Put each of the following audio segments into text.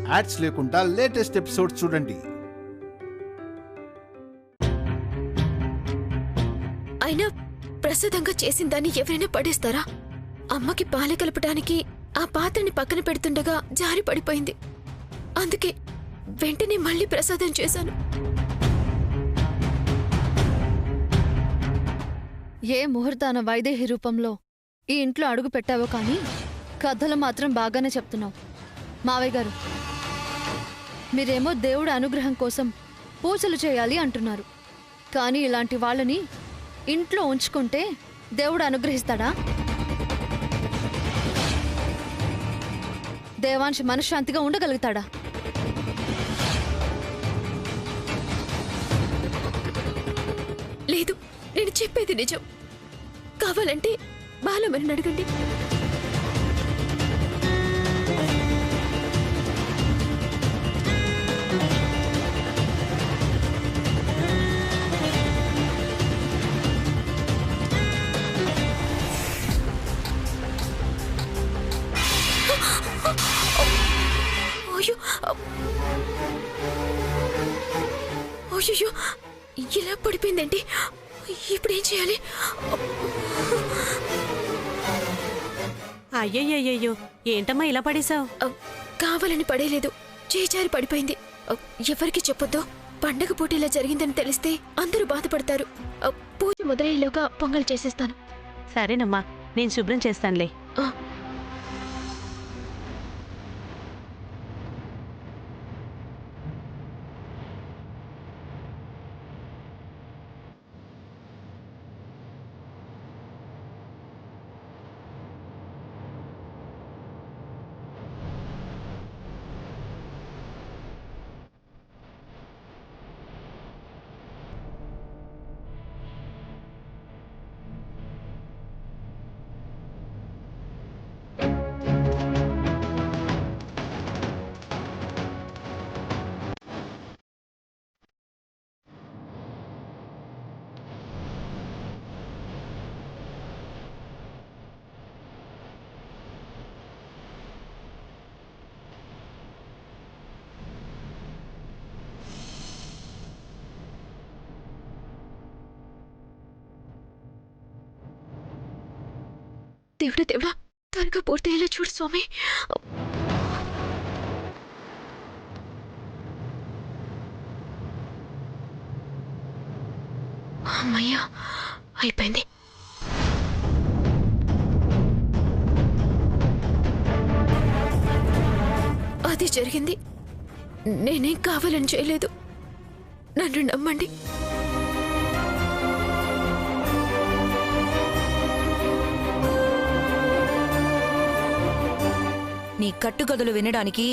Ads లేకుండా latest episodes చూడండి. అయినా ప్రసాదంగా చేసిన దాన్ని ఎవరైనా పడేస్తారా? అమ్మకి పాలు కలపడానికి ఆ పాత్రని పక్కన పెడుతుండగా జారి పడిపోయింది. అందుకే వెంటనే మళ్ళీ ప్రసాదం చేశాను. ఏ ముహూర్తాన వైదేహి రూపంలో ఈ ఇంట్లో అడుగు పెట్టావో కానీ కథలు మాత్రం బాగానే చెప్తున్నావు. మావయ్య గారు, మీరేమో దేవుడి అనుగ్రహం కోసం పూజలు చేయాలి అంటున్నారు. కానీ ఇలాంటి వాళ్ళని ఇంట్లో ఉంచుకుంటే దేవుడు అనుగ్రహిస్తాడా? దేవాంశ్ మనశ్శాంతిగా ఉండగలుగుతాడా? లేదు, నేను చెప్పేది నిజం. కావాలంటే బాలమని అడగండి. అయ్యో అయ్యో, ఇలా పడిపోయిందండి. ఇప్పుడేం చేయాలి? అయ్యయ్యయ్యో, ఏంటమ్మా ఇలా పడేశావు? కావాలని పడేలేదు, చేజారి పడిపోయింది. ఎవరికి చెప్పొద్దు. పండగ పూట ఇలా జరిగిందని తెలిస్తే అందరూ బాధపడతారు. పూజ మొదలయ్యేలోగా పొంగల్ చేసేస్తాను. సరేనమ్మా, నేను శుభ్రం చేస్తానులే. దేవుడా దేవుడా, త్వరగా పూర్తయ్యేలా చూడు స్వామి. అమ్మయ్యా, అయిపోయింది. అది జరిగింది. నేనేం కావాలని చేయలేదు. నన్ను నమ్మండి. నీ కట్టుకథలు వినడానికి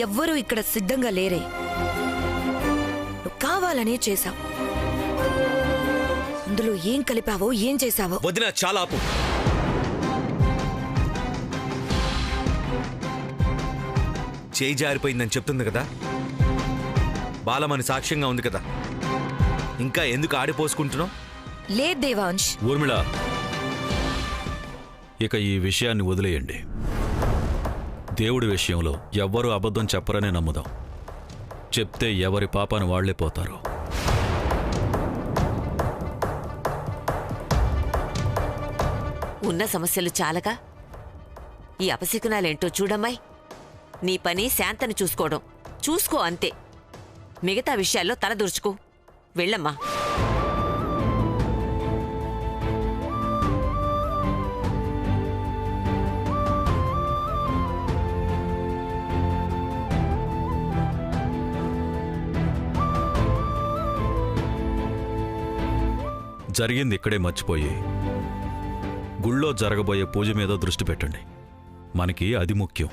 ఎవ్వరూ ఇక్కడ సిద్ధంగా లేరే. నువ్వు కావాలనే చేశావు. అందులో ఏం కలిపావో, ఏం చేశావో. వదినా, చాలా ఆపు. చేయి జారిపోయిందని చెప్తుంది కదా, బాలమని సాక్ష్యంగా ఉంది కదా, ఇంకా ఎందుకు ఆడిపోసుకుంటున్నావు? లేదు దేవాంశ్. ఊర్మిళ, ఇక ఈ విషయాన్ని వదిలేయండి. దేవుడి విషయంలో ఎవ్వరూ అబద్ధం చెప్పరనే నమ్ముదాం. చెప్తే ఎవరి పాపాను వాళ్లే పోతారు. ఉన్న సమస్యలు చాలగా ఈ అపశకునాలేంటో చూడమ్మాయి. నీ పని శాంతను చూసుకోవడం. చూసుకో అంతే. మిగతా విషయాల్లో తలదూర్చుకో. వెళ్ళమ్మా. జరిగింది ఇక్కడే మర్చిపోయి గుళ్ళో జరగబోయే పూజ మీద దృష్టి పెట్టండి. మనకి అది ముఖ్యం.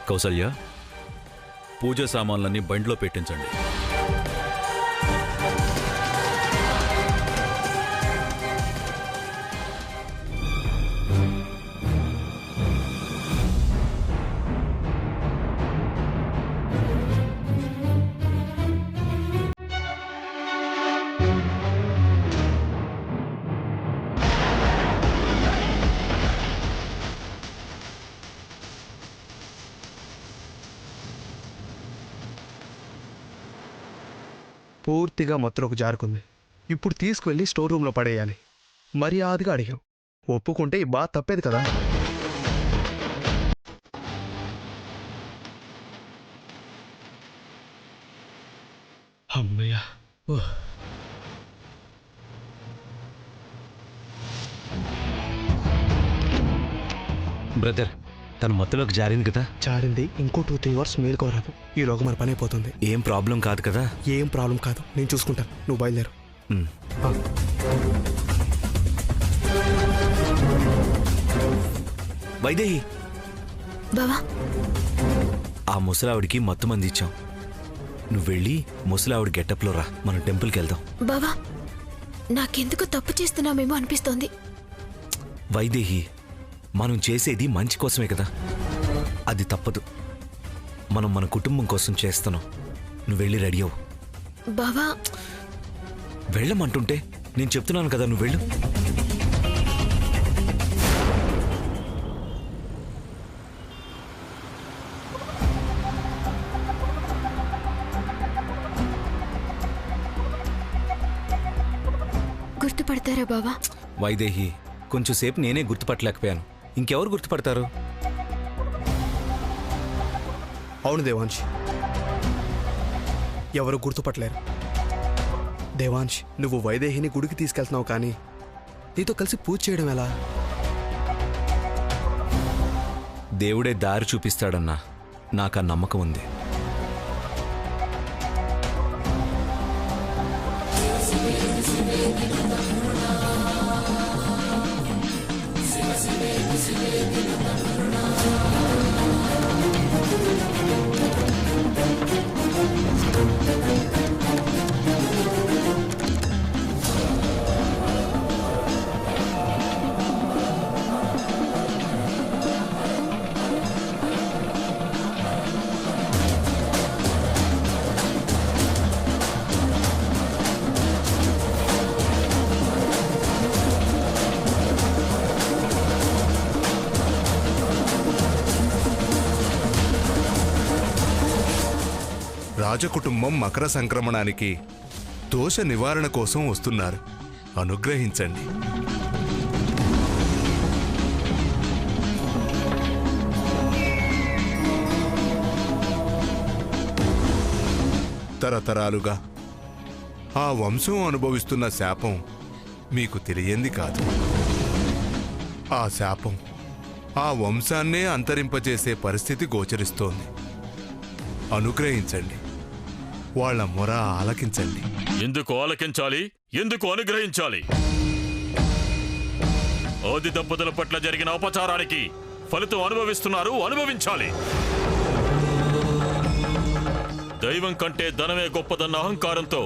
కౌసల్య, పూజ సామాన్లన్నీ బండిలో పెట్టించండి. పూర్తిగా మొత్తంలోకి జారుకుంది. ఇప్పుడు తీసుకువెళ్ళి స్టోర్ రూమ్లో పడేయాలి. మర్యాదగా అడిగాం, ఒప్పుకుంటే ఈ బాధ తప్పేది కదా. అమ్మయ్యా. బ్రదర్, తను మత్తులోకి జారింది కదా. జారింది. ఇంకో 2-3 అవర్స్ మేలుకోరాదు. ఈలోగా మన పని అయిపోతుంది. ఏం ప్రాబ్లం కాదు కదా. ఏం ప్రాబ్లం కాదు, నేను చూసుకుంటాను. నువ్వు బయలుదేరు. వైదేహి, బావా, ఆ ముసలావిడికి మత్తు మంది ఇచ్చాం. నువ్వు వెళ్ళి ముసలావిడి గెటప్లో రా, మనం టెంపుల్కి వెళ్దాం. బావా, నాకెందుకు తప్పు చేస్తున్నామేమో అనిపిస్తోంది. వైదేహి, మనం చేసేది మంచి కోసమే కదా, అది తప్పదు. మనం మన కుటుంబం కోసం చేస్తున్నాం. నువ్వు వెళ్ళి రెడీ అవ్వు. బావా, వెళ్ళమంటుంటే నేను చెప్తున్నాను కదా, నువ్వు వెళ్ళు. గుర్తుపడతారా బావా? వైదేహి, కొంచెం సేపు నేనే గుర్తుపట్టలేకపోయాను. ఇంకెవరు గుర్తుపడతారు? అవును దేవాంశ్, ఎవరు గుర్తుపట్టలేరు. దేవాంశ్, నువ్వు వైదేహిని గుడికి తీసుకెళ్తున్నావు, కానీ నీతో కలిసి పూజ చేయడం ఎలా? దేవుడే దారి చూపిస్తాడన్నా, నాకు ఆ నమ్మకం ఉంది. రాజకుటుంబం మకర సంక్రమణానికి దోష నివారణ కోసం వస్తున్నారు. అనుగ్రహించండి. తరతరాలుగా ఆ వంశం అనుభవిస్తున్న శాపం మీకు తెలియంది కాదు. ఆ శాపం ఆ వంశాన్నే అంతరింపజేసే పరిస్థితి గోచరిస్తోంది. అనుగ్రహించండి. వాళ్ళ మొర ఆలకించండి. ఎందుకు ఆలకించాలి? ఎందుకు అనుగ్రహించాలి? ఆది దంపతుల పట్ల జరిగిన అపచారానికి ఫలితం అనుభవిస్తున్నారు, అనుభవించాలి. దైవం కంటే ధనమే గొప్పదన్న అహంకారంతో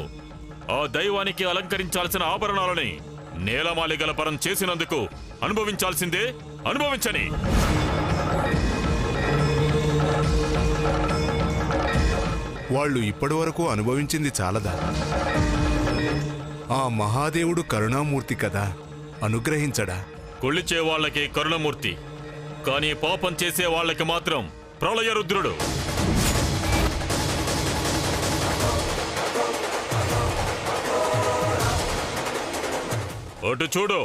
ఆ దైవానికి అలంకరించాల్సిన ఆభరణాలని నేలమాలిగల పరం చేసినందుకు అనుభవించాల్సిందే, అనుభవించని. వాళ్ళు ఇప్పటివరకు అనుభవించింది చాలదా? ఆ మహాదేవుడు కరుణామూర్తి కదా, అనుగ్రహించడా? కొల్లిచే వాళ్ళకి కరుణమూర్తి, కానీ పాపం చేసే వాళ్ళకి మాత్రం ప్రళయరుద్రుడు. అటు చూడు.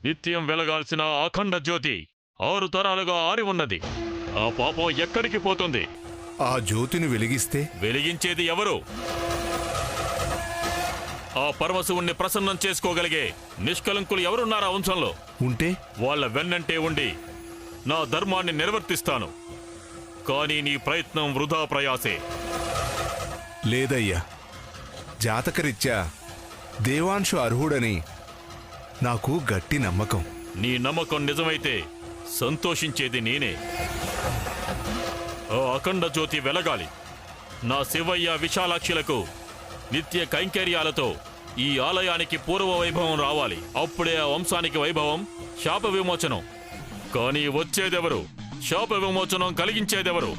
నిత్యం వెలగాల్సిన అఖండ జ్యోతి 6 తరాలుగా ఆరి ఉన్నది. ఆ పాపం ఎక్కడికి పోతుంది? ఆ జ్యోతిని వెలిగిస్తే వెలిగించేది ఎవరు? ఆ పరమశివుణ్ణి ప్రసన్నం చేసుకోగలిగే నిష్కలంకులు ఎవరున్నారా వంశంలో? ఉంటే వాళ్ళ వెన్నంటే ఉండి నా ధర్మాన్ని నిర్వర్తిస్తాను. కానీ నీ ప్రయత్నం వృధా ప్రయాసే. లేదయ్యా, జాతకరీత్యా దేవాంశు అర్హుడని నాకు గట్టి నమ్మకం. నీ నమ్మకం నిజమైతే సంతోషించేది నేనే. ఆ అఖండ జ్యోతి వెలగాలి. నా శివయ్య విశాలాక్షులకు నిత్య కైంకర్యాలతో ఈ ఆలయానికి పూర్వ వైభవం రావాలి. అప్పుడే ఆ వంశానికి వైభవం, శాప విమోచనం. కానీ వచ్చేదెవరు? శాప విమోచనం కలిగించేదెవరు?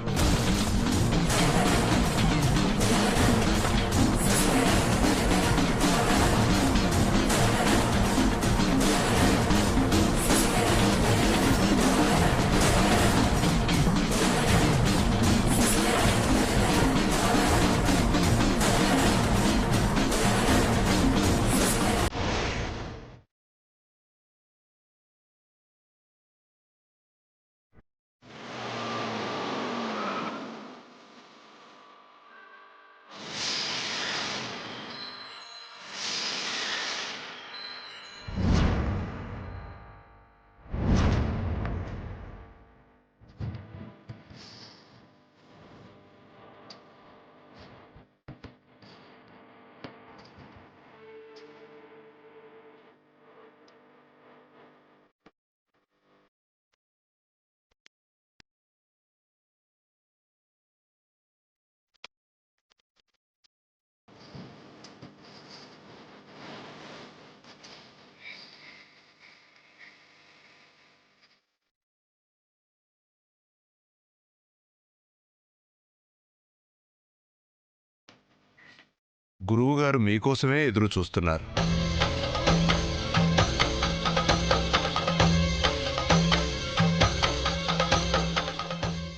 గురువుగారు మీకోసమే ఎదురు చూస్తున్నారు.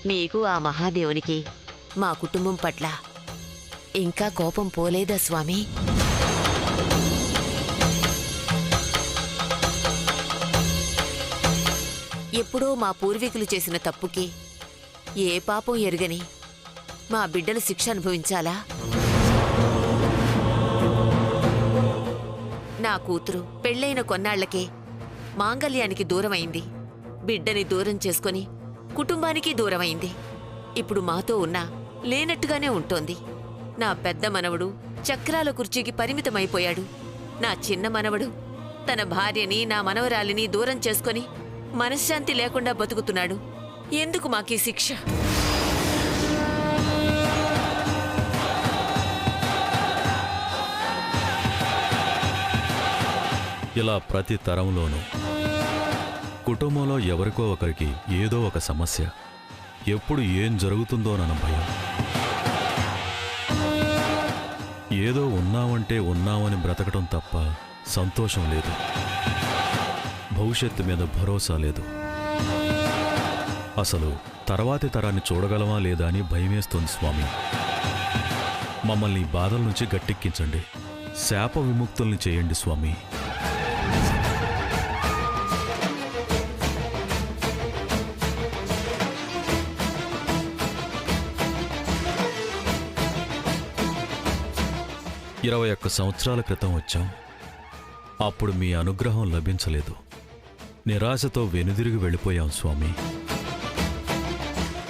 మీకు ఆ మహాదేవునికి మా కుటుంబం పట్ల ఇంకా కోపం పోలేదా స్వామి? ఎప్పుడో మా పూర్వీకులు చేసిన తప్పుకి ఏ పాపం ఎరుగని మా బిడ్డలు శిక్ష అనుభవించాలా? నా కూతురు పెళ్ళైన కొన్నాళ్లకే మాంగల్యానికి దూరమైంది. బిడ్డని దూరం చేసుకొని కుటుంబానికి దూరమైంది. ఇప్పుడు మాతో ఉన్నా లేనట్టుగానే ఉంటోంది. నా పెద్ద మనవడు చక్రాల కుర్చీకి పరిమితమైపోయాడు. నా చిన్న మనవడు తన భార్యని, నా మనవరాలిని దూరం చేసుకొని మనశ్శాంతి లేకుండా బతుకుతున్నాడు. ఎందుకు మాకీ శిక్ష? ఇలా ప్రతి తరంలోనూ కుటుంబంలో ఎవరికో ఒకరికి ఏదో ఒక సమస్య, ఎప్పుడు ఏం జరుగుతుందోనన్న భయం. ఏదో ఉన్నామంటే ఉన్నామని బ్రతకటం తప్ప సంతోషం లేదు. భవిష్యత్తు మీద భరోసా లేదు. అసలు తర్వాతి తరాన్ని చూడగలమా లేదా అని భయమేస్తోంది స్వామి. మమ్మల్ని ఈ బాధల నుంచి గట్టెక్కించండి. శాప విముక్తుల్ని చేయండి స్వామి. ఇరవై 21 సంవత్సరాల క్రితం వచ్చాం. అప్పుడు మీ అనుగ్రహం లభించలేదు. నిరాశతో వెనుదిరిగి వెళ్ళిపోయాం స్వామి.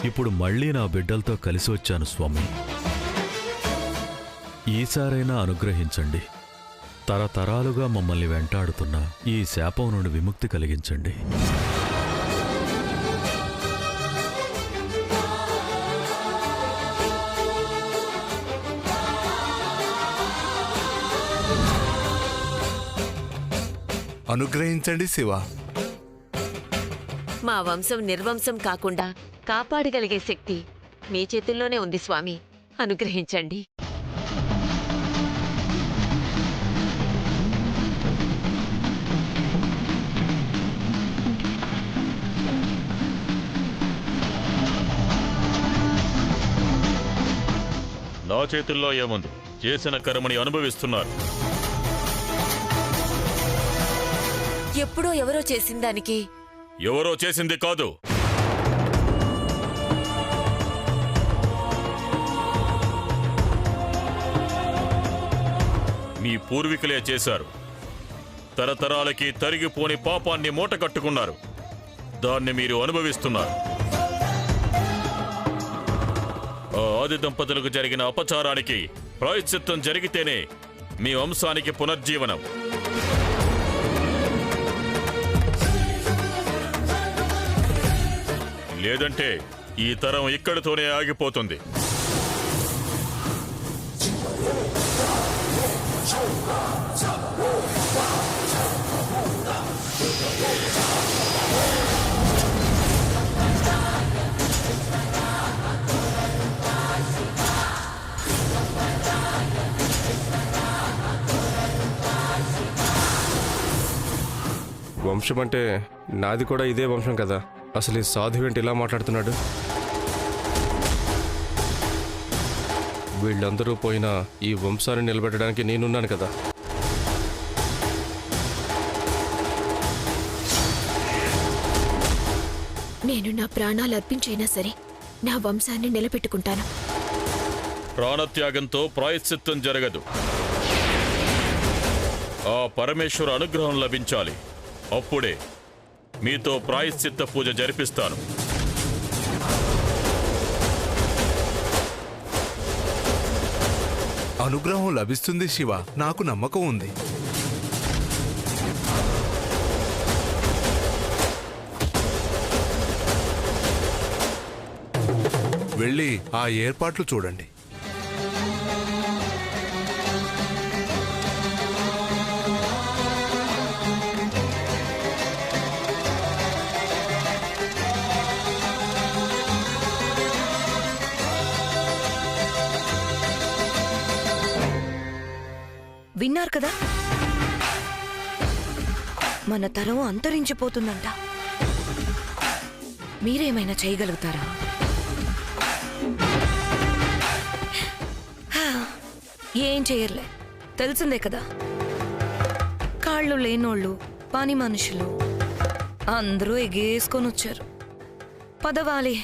ఇప్పుడు మళ్ళీ నా బిడ్డలతో కలిసి వచ్చాను స్వామి. ఈసారైనా అనుగ్రహించండి. తరతరాలుగా మమ్మల్ని వెంటాడుతున్న ఈ శాపం నుండి విముక్తి కలిగించండి. అనుగ్రహించండి శివ. మా వంశం నిర్వంశం కాకుండా కాపాడగలిగే శక్తి మీ చేతుల్లోనే ఉంది స్వామి. అనుగ్రహించండి. నా చేతుల్లో ఏముంది? చేసిన కర్మని అనుభవిస్తున్నారు. ఎప్పుడో ఎవరో చేసిన దానికి ఎవరో చేసింది కాదు, మీ పూర్వీకులే చేశారు. తరతరాలకి తరిగిపోని పాపాన్ని మూటకట్టుకున్నారు. దాన్ని మీరు అనుభవిస్తున్నారు. ఆ ఆది దంపతులకు జరిగిన అపచారానికి ప్రాయశ్చిత్తం జరిగితేనే మీ వంశానికి పునర్జీవనం. లేదంటే ఈ తరం ఇక్కడితోనే ఆగిపోతుంది. వంశం అంటే నాది కూడా ఇదే వంశం కదా. అసలు ఈ సాధువు ఏంటి ఇలా మాట్లాడుతున్నాడు? వీళ్ళందరూ పోయినా ఈ వంశాన్ని నిలబెట్టడానికి నేనున్నాను కదా. నేను నా ప్రాణాలు అర్పించైనా సరే నా వంశాన్ని నిలబెట్టుకుంటాను. ప్రాణత్యాగంతో ప్రాయశ్చిత్తం జరగదు. ఆ పరమేశ్వర అనుగ్రహం లభించాలి. అప్పుడే మీతో ప్రాయశ్చిత్త పూజ జరిపిస్తాను. అనుగ్రహం లభిస్తుంది శివ, నాకు నమ్మకం ఉంది. వెళ్ళి ఆ ఏర్పాట్లు చూడండి. విన్నారు కదా, మన తరం అంతరించిపోతుందంట. మీరేమైనా చేయగలుగుతారా? ఏం చేయర్లే, తెలిసిందే కదా. కాళ్ళు లేనోళ్ళు, పని మనుషులు అందరూ ఎగేసుకొని వచ్చారు. పదవాలి.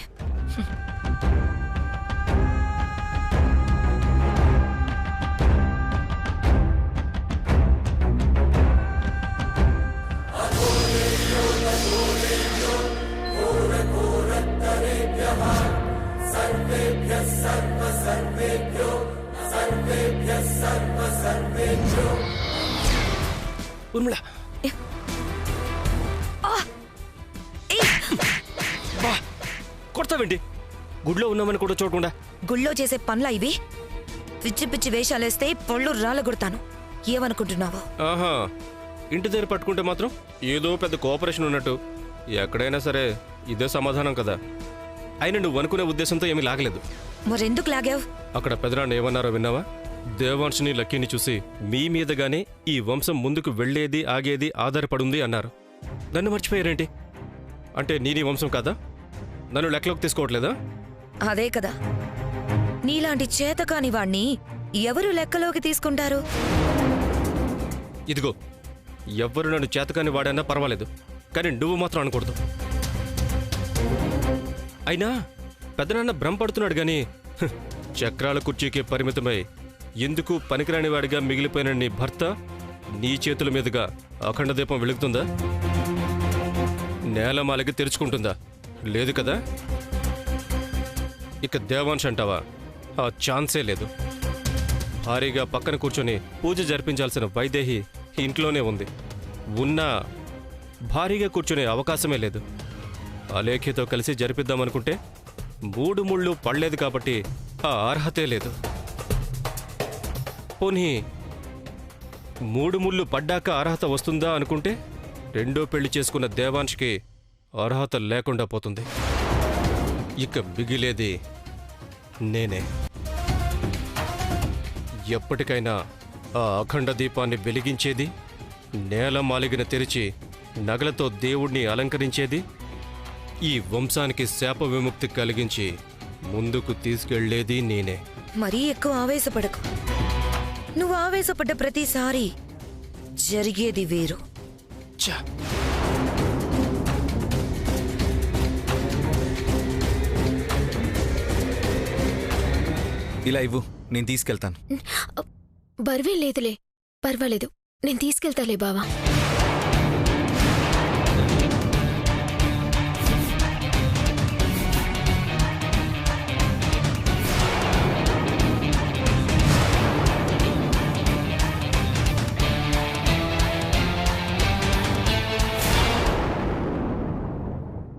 ఉర్మిళ, కొడతావేంటి? గుడిలో ఉన్నామని కూడా చూడకుండా. గుళ్ళో చేసే పనులా ఇవి? పిచ్చి పిచ్చి వేషాలేస్తే పళ్ళు రాలగొడతాను. ఏమనుకుంటున్నావో? ఆహా, ఇంటి దగ్గర పట్టుకుంటే మాత్రం ఏదో పెద్ద కోఆపరేషన్ ఉన్నట్టు. ఎక్కడైనా సరే ఇదే సమాధానం కదా. అయినా నువ్వు అనుకునే ఉద్దేశంతో ఏమీ లాగలేదు. మరెందుకు లాగావు? అక్కడ పెదనాన్న ఏమన్నారో విన్నావా? దేవాంశుని లక్కీని చూసి మీ మీదగానే ఈ వంశం ముందుకు వెళ్లేది ఆగేది ఆధారపడుంది అన్నారు. నన్ను మర్చిపోయారేంటి? అంటే నీ వంశం కాదా? నన్ను లెక్కలోకి తీసుకోవట్లేదా? అదే కదా, నీలాంటి చేతకాని వాణ్ణి ఎవరు లెక్కలోకి తీసుకుంటారు? ఇదిగో, ఎవ్వరు నన్ను చేతకాని వాడన్నా పర్వాలేదు, కానీ నువ్వు మాత్రం అనకూడదు. అయినా పెద్దనాన్న భ్రమపడుతున్నాడు గాని చక్రాల కుర్చీకి పరిమితమై ఎందుకు పనికిరాని వాడిగా మిగిలిపోయిన నీ భర్త నీ చేతుల మీదుగా అఖండ దీపం వెలుగుతుందా? నేలమాలకి తెరుచుకుంటుందా? లేదు కదా. ఇక దేవాంశ్ అంటావా? ఆ ఛాన్సే లేదు. భారీగా పక్కన కూర్చొని పూజ జరిపించాల్సిన వైదేహి ఇంట్లోనే ఉంది. ఉన్నా భారీగా కూర్చునే అవకాశమే లేదు. అలేఖ్యతో కలిసి జరిపిద్దామనుకుంటే 3 ముళ్ళు పడలేదు కాబట్టి ఆ అర్హతే లేదు. పోనీ 3 ముళ్ళు పడ్డాక అర్హత వస్తుందా అనుకుంటే రెండో పెళ్లి చేసుకున్న దేవాంష్కి అర్హత లేకుండా పోతుంది. ఇక మిగిలేది నేనే. ఎప్పటికైనా ఆ అఖండ దీపాన్ని వెలిగించేది, నేల మాలిగిన తెరిచి నగలతో దేవుణ్ణి అలంకరించేది, ఈ వంశానికి శాప విముక్తి కలిగించి ముందుకు తీసుకెళ్లేది నేనే. మరీ ఎక్కువ ఆవేశపడకు. నువ్వు ఆవేశపడ్డ ప్రతిసారి జరిగేది వేరు. ఇలా ఇవ్వు, నేను తీసుకెళ్తాను. బరువే లేదులే, పర్వాలేదు, నేను తీసుకెళ్తాలే బావా.